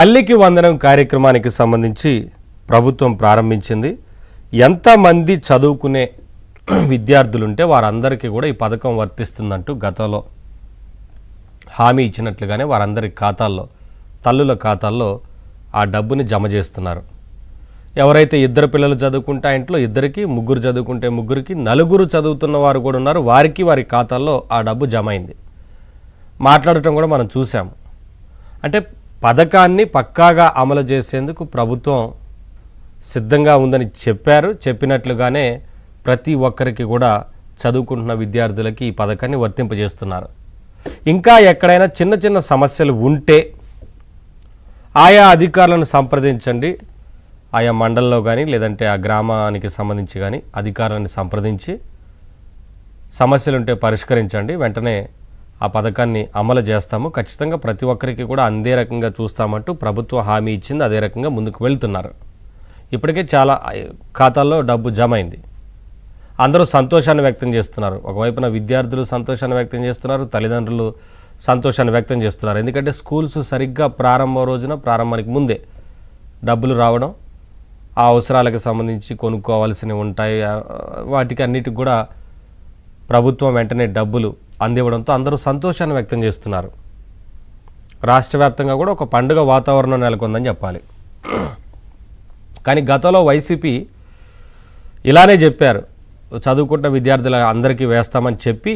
తల్లికి వందనం కార్యక్రమానికి సంబంధించి ప్రభుత్వం ప్రారంభించింది. ఎంతమంది చదువుకునే విద్యార్థులుంటే వారందరికీ కూడా ఈ పథకం వర్తిస్తుందంటూ గతంలో హామీ ఇచ్చినట్లుగానే వారందరి ఖాతాల్లో, తల్లుల ఖాతాల్లో ఆ డబ్బుని జమ చేస్తున్నారు. ఎవరైతే ఇద్దరు పిల్లలు చదువుకుంటే ఆ ఇంట్లో ఇద్దరికి, ముగ్గురు చదువుకుంటే ముగ్గురికి, నలుగురు చదువుతున్న వారు కూడా ఉన్నారు. వారికి వారి ఖాతాల్లో ఆ డబ్బు జమ అయింది. మాట్లాడటం కూడా మనం చూసాము. అంటే పథకాన్ని పక్కాగా అమలు చేసేందుకు ప్రభుత్వం సిద్ధంగా ఉందని చెప్పారు. చెప్పినట్లుగానే ప్రతి ఒక్కరికి కూడా చదువుకుంటున్న విద్యార్థులకి ఈ పథకాన్ని వర్తింపజేస్తున్నారు. ఇంకా ఎక్కడైనా చిన్న చిన్న సమస్యలు ఉంటే ఆయా అధికారులను సంప్రదించండి. ఆయా మండలంలో కానీ లేదంటే ఆ గ్రామానికి సంబంధించి కానీ అధికారులను సంప్రదించి సమస్యలుంటే పరిష్కరించండి. వెంటనే ఆ పథకాన్ని అమలు చేస్తాము, ఖచ్చితంగా ప్రతి ఒక్కరికి కూడా అందే రకంగా చూస్తామంటూ ప్రభుత్వం హామీ ఇచ్చింది. అదే రకంగా ముందుకు వెళ్తున్నారు. ఇప్పటికే చాలా ఖాతాల్లో డబ్బు జమ అయింది. అందరూ సంతోషాన్ని వ్యక్తం చేస్తున్నారు. ఒకవైపున విద్యార్థులు సంతోషాన్ని వ్యక్తం చేస్తున్నారు, తల్లిదండ్రులు సంతోషాన్ని వ్యక్తం చేస్తున్నారు. ఎందుకంటే స్కూల్స్ సరిగ్గా ప్రారంభానికి ముందే డబ్బులు రావడం, ఆ అవసరాలకు సంబంధించి కొనుక్కోవాల్సినవి ఉంటాయి. వాటికి అన్నిటికి కూడా ప్రభుత్వం వెంటనే డబ్బులు అందివ్వడంతో అందరూ సంతోషాన్ని వ్యక్తం చేస్తున్నారు. రాష్ట్ర వ్యాప్తంగా కూడా ఒక పండుగ వాతావరణం నెలకొందని చెప్పాలి. కానీ గతంలో వైసీపీ ఇలానే చెప్పారు, చదువుకుంటున్న విద్యార్థుల అందరికీ వేస్తామని చెప్పి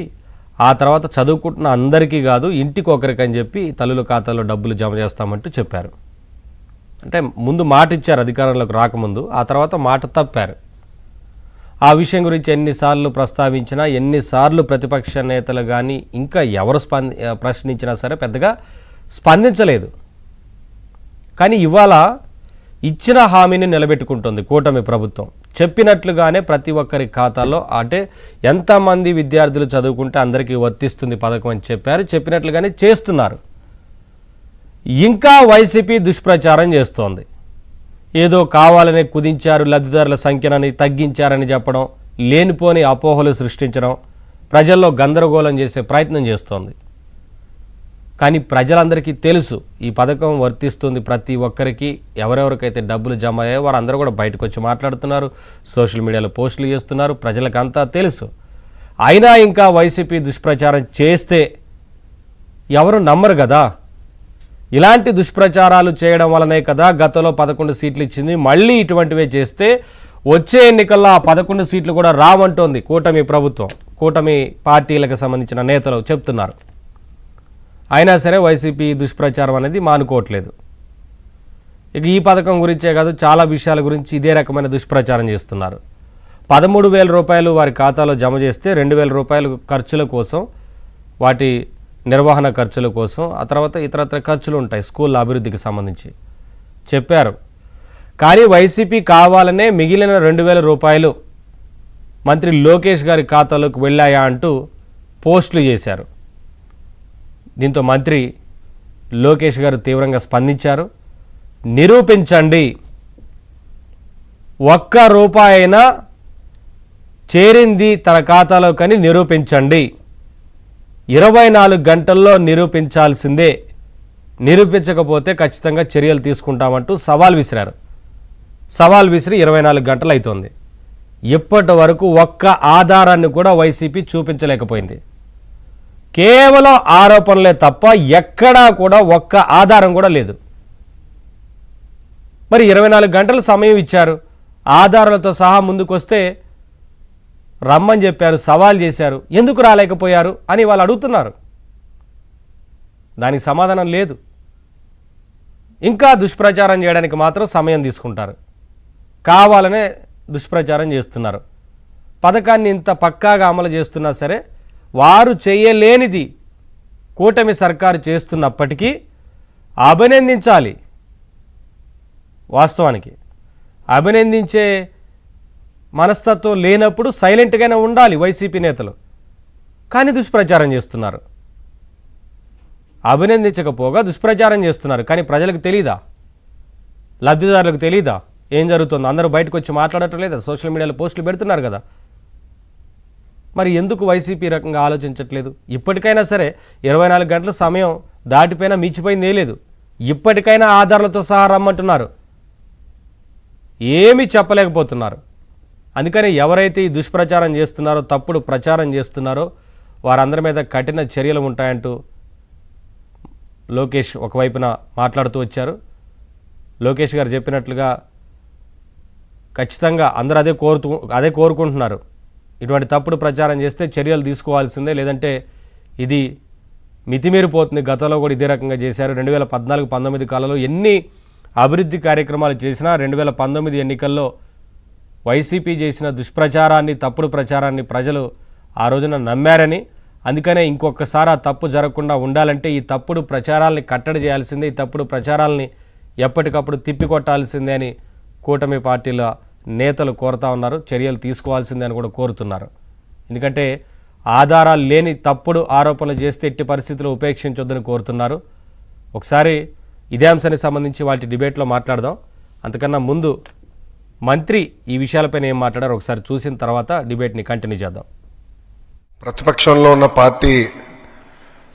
ఆ తర్వాత చదువుకుంటున్న అందరికీ కాదు ఇంటికి ఒకరికని చెప్పి తల్లుల ఖాతాలో డబ్బులు జమ చేస్తామంటూ చెప్పారు. అంటే ముందు మాట ఇచ్చారు అధికారంలోకి రాకముందు, ఆ తర్వాత మాట తప్పారు. ఆ విషయం గురించి ఎన్నిసార్లు ప్రస్తావించినా, ఎన్నిసార్లు ప్రతిపక్ష నేతలు కానీ ఇంకా ఎవరు ప్రశ్నించినా సరే పెద్దగా స్పందించలేదు. కానీ ఇవాళ ఇచ్చిన హామీని నిలబెట్టుకుంటుంది కూటమి ప్రభుత్వం. చెప్పినట్లుగానే ప్రతి ఒక్కరి ఖాతాలో, అంటే ఎంతమంది విద్యార్థులు చదువుకుంటే అందరికీ వర్తిస్తుంది పథకం అని చెప్పారు. చెప్పినట్లుగానే చేస్తున్నారు. ఇంకా వైసీపీ దుష్ప్రచారం చేస్తోంది. ఏదో కావాలనే కుదించారు, లబ్ధిదారుల సంఖ్యనని తగ్గించారని చెప్పడం, లేనిపోని అపోహలు సృష్టించడం, ప్రజల్లో గందరగోళం చేసే ప్రయత్నం చేస్తోంది. కానీ ప్రజలందరికీ తెలుసు ఈ పథకం వర్తిస్తుంది ప్రతి ఒక్కరికి. ఎవరెవరికైతే డబ్బులు జమ అయ్యాయో వారందరూ కూడా బయటకు వచ్చి మాట్లాడుతున్నారు, సోషల్ మీడియాలో పోస్టులు చేస్తున్నారు. ప్రజలకంతా తెలుసు. అయినా ఇంకా వైసీపీ దుష్ప్రచారం చేస్తే ఎవరు నమ్మరు కదా. ఇలాంటి దుష్ప్రచారాలు చేయడం వల్లనే కదా గతంలో 11 సీట్లు ఇచ్చింది. మళ్ళీ ఇటువంటివే చేస్తే వచ్చే ఎన్నికల్లో ఆ 11 సీట్లు కూడా రావంటోంది కూటమి ప్రభుత్వం. కూటమి పార్టీలకు సంబంధించిన నేతలు చెప్తున్నారు. అయినా సరే వైసీపీ దుష్ప్రచారం అనేది మానుకోవట్లేదు. ఇక ఈ పథకం గురించే కాదు, చాలా విషయాల గురించి ఇదే రకమైన దుష్ప్రచారం చేస్తున్నారు. 13,000 రూపాయలు వారి ఖాతాలో జమ చేస్తే 2,000 రూపాయలు ఖర్చుల కోసం, వాటి నిర్వహణ ఖర్చుల కోసం, ఆ తర్వాత ఇతరత్ర ఖర్చులు ఉంటాయి స్కూల్ అభివృద్ధికి సంబంధించి చెప్పారు. కానీ వైసీపీ కావాలనే మిగిలిన 2,000 రూపాయలు మంత్రి లోకేష్ గారి ఖాతాలోకి వెళ్ళాయా అంటూ పోస్టులు చేశారు. దీంతో మంత్రి లోకేష్ గారు తీవ్రంగా స్పందించారు. నిరూపించండి, ఒక్క రూపాయి అయినా చేరింది తన ఖాతాలో కానీ నిరూపించండి. 24 గంటల్లో నిరూపించాల్సిందే, నిరూపించకపోతే ఖచ్చితంగా చర్యలు తీసుకుంటామంటూ సవాల్ విసిరారు. సవాల్ విసిరి 24 గంటలు అవుతోంది. ఇప్పటి వరకు ఒక్క ఆధారాన్ని కూడా వైసీపీ చూపించలేకపోయింది. కేవలం ఆరోపణలే తప్ప ఎక్కడా కూడా ఒక్క ఆధారం కూడా లేదు. మరి 24 గంటల సమయం ఇచ్చారు, ఆధారాలతో సహా ముందుకొస్తే రమ్మని చెప్పారు, సవాల్ చేశారు, ఎందుకు రాలేకపోయారు అని వాళ్ళు అడుగుతున్నారు. దానికి సమాధానం లేదు. ఇంకా దుష్ప్రచారం చేయడానికి మాత్రం సమయం తీసుకుంటారు. కావాలనే దుష్ప్రచారం చేస్తున్నారు. పథకాన్ని ఇంత పక్కాగా అమలు చేస్తున్నా సరే వారు చేయలేనిది కూటమి సర్కారు చేస్తున్నప్పటికీ అభినందించాలి. వాస్తవానికి అభినందించే మనస్తత్వం లేనప్పుడు సైలెంట్గానే ఉండాలి వైసీపీ నేతలు. కానీ దుష్ప్రచారం చేస్తున్నారు. అభినందించకపోగా దుష్ప్రచారం చేస్తున్నారు. కానీ ప్రజలకు తెలీదా, లబ్ధిదారులకు తెలీదా ఏం జరుగుతుందో? అందరూ బయటకు వచ్చి మాట్లాడటం లేదా? సోషల్ మీడియాలో పోస్టులు పెడుతున్నారు కదా. మరి ఎందుకు వైసీపీ రకంగా ఆలోచించట్లేదు? ఇప్పటికైనా సరే 24 గంటల సమయం దాటిపోయినా మించిపోయింది లేదు. ఇప్పటికైనా ఆధారాలతో సహా రమ్మంటున్నారు, ఏమీ చెప్పలేకపోతున్నారు. అందుకని ఎవరైతే ఈ దుష్ప్రచారం చేస్తున్నారో, తప్పుడు ప్రచారం చేస్తున్నారో వారందరి మీద కఠిన చర్యలు ఉంటాయంటూ లోకేష్ ఒకవైపున మాట్లాడుతూ వచ్చారు. లోకేష్ గారు చెప్పినట్లుగా ఖచ్చితంగా అందరూ అదే కోరుకుంటున్నారు. ఇటువంటి తప్పుడు ప్రచారం చేస్తే చర్యలు తీసుకోవాల్సిందే, లేదంటే ఇది మితిమీరిపోతుంది. గతంలో కూడా ఇదే రకంగా చేశారు. 2014-19 కాలంలో ఎన్ని అభివృద్ధి కార్యక్రమాలు చేసినా 2019 ఎన్నికల్లో వైసీపీ చేసిన దుష్ప్రచారాన్ని, తప్పుడు ప్రచారాన్ని ప్రజలు ఆ రోజున నమ్మారని, అందుకనే ఇంకొకసారి ఆ తప్పు జరగకుండా ఉండాలంటే ఈ తప్పుడు ప్రచారాలని కట్టడి చేయాల్సిందే, ఈ తప్పుడు ప్రచారాలని ఎప్పటికప్పుడు తిప్పికొట్టాల్సిందే అని కూటమి పార్టీల నేతలు కోరుతా ఉన్నారు. చర్యలు తీసుకోవాల్సిందే అని కూడా కోరుతున్నారు. ఎందుకంటే ఆధారాలు లేని తప్పుడు ఆరోపణలు చేస్తే ఎట్టి పరిస్థితుల్లో ఉపేక్షించొద్దని కోరుతున్నారు. ఒకసారి ఇదే అంశానికి సంబంధించి వాటి డిబేట్లో మాట్లాడదాం. అంతకన్నా ముందు మంత్రి ఈ విషయాలపైన ఏం మాట్లాడారో ఒకసారి చూసిన తర్వాత డిబేట్ని కంటిన్యూ చేద్దాం. ప్రతిపక్షంలో ఉన్న పార్టీ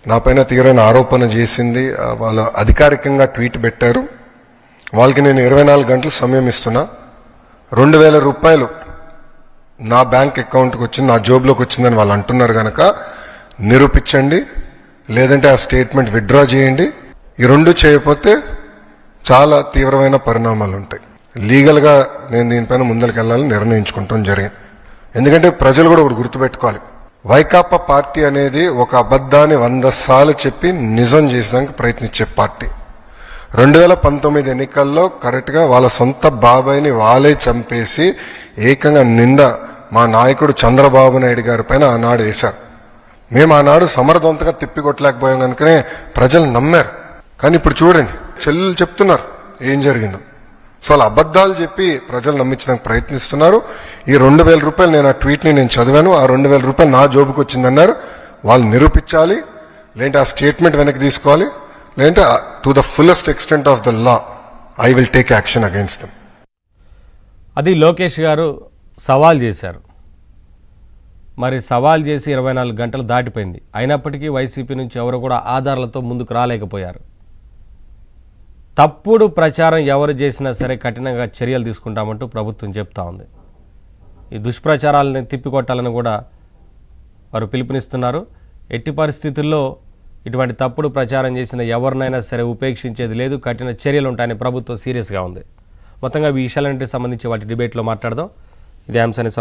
నాపైన తీవ్రమైన ఆరోపణ చేసింది. వాళ్ళు అధికారికంగా ట్వీట్ పెట్టారు. వాళ్ళకి నేను 24 గంటలు సమయం ఇస్తున్నా. 2,000 రూపాయలు నా బ్యాంక్ అకౌంట్కి వచ్చింది, నా జోబులోకి వచ్చిందని వాళ్ళు అంటున్నారు కనుక నిరూపించండి, లేదంటే ఆ స్టేట్మెంట్ విత్డ్రా చేయండి. ఈ రెండు చేయకపోతే చాలా తీవ్రమైన పరిణామాలు ఉంటాయి. లీగల్గా నేను దీనిపైన ముందరికెళ్ళాలని నిర్ణయించుకుంటాం జరిగింది. ఎందుకంటే ప్రజలు కూడా ఒకటి గుర్తుపెట్టుకోవాలి, వైకాపా పార్టీ అనేది ఒక అబద్ధాన్ని 100 సార్లు చెప్పి నిజం చేసేదానికి ప్రయత్నించే పార్టీ. 2019 ఎన్నికల్లో కరెక్ట్గా వాళ్ళ సొంత బాబాయిని వాళ్ళే చంపేసి ఏకంగా నింద మా నాయకుడు చంద్రబాబు నాయుడు గారి పైన ఆనాడు వేశారు. మేము ఆనాడు సమర్థవంతంగా తిప్పికొట్టలేకపోయాం కనుకనే ప్రజలు నమ్మారు. కానీ ఇప్పుడు చూడండి, చెల్లెలు చెప్తున్నారు ఏం జరిగిందో. సో వాళ్ళ అబద్ధాలు చెప్పి ప్రజలు నమ్మించడానికి ప్రయత్నిస్తున్నారు. ఈ 2,000 రూపాయలు నేను ఆ ట్వీట్ని నేను చదివాను, ఆ 2,000 రూపాయలు నా జోబుకి వచ్చిందన్నారు. వాళ్ళు నిరూపించాలి, లేదంటే ఆ స్టేట్మెంట్ వెనక్కి తీసుకోవాలి, లేదంటే to the fullest extent of the law I will take action against them. అది లోకేష్ గారు సవాల్ చేశారు. మరి సవాల్ చేసి 24 గంటలు దాటిపోయింది. అయినప్పటికీ వైసీపీ నుంచి ఎవరు కూడా ఆధారాలతో ముందుకు రాలేకపోయారు. తప్పుడు ప్రచారం ఎవరు చేసినా సరే కఠినంగా చర్యలు తీసుకుంటామంటూ ప్రభుత్వం చెప్తా ఉంది. ఈ దుష్ప్రచారాలని తిప్పికొట్టాలని కూడా వారు పిలుపునిస్తున్నారు. ఎట్టి పరిస్థితుల్లో ఇటువంటి తప్పుడు ప్రచారం చేసిన ఎవరినైనా సరే ఉపేక్షించేది లేదు, కఠిన చర్యలు ఉంటాయని ప్రభుత్వం సీరియస్గా ఉంది. మొత్తంగా ఈ విషయాలన్నింటికి సంబంధించి వాటి డిబేట్లో మాట్లాడదాం. ఇదే అంశానికి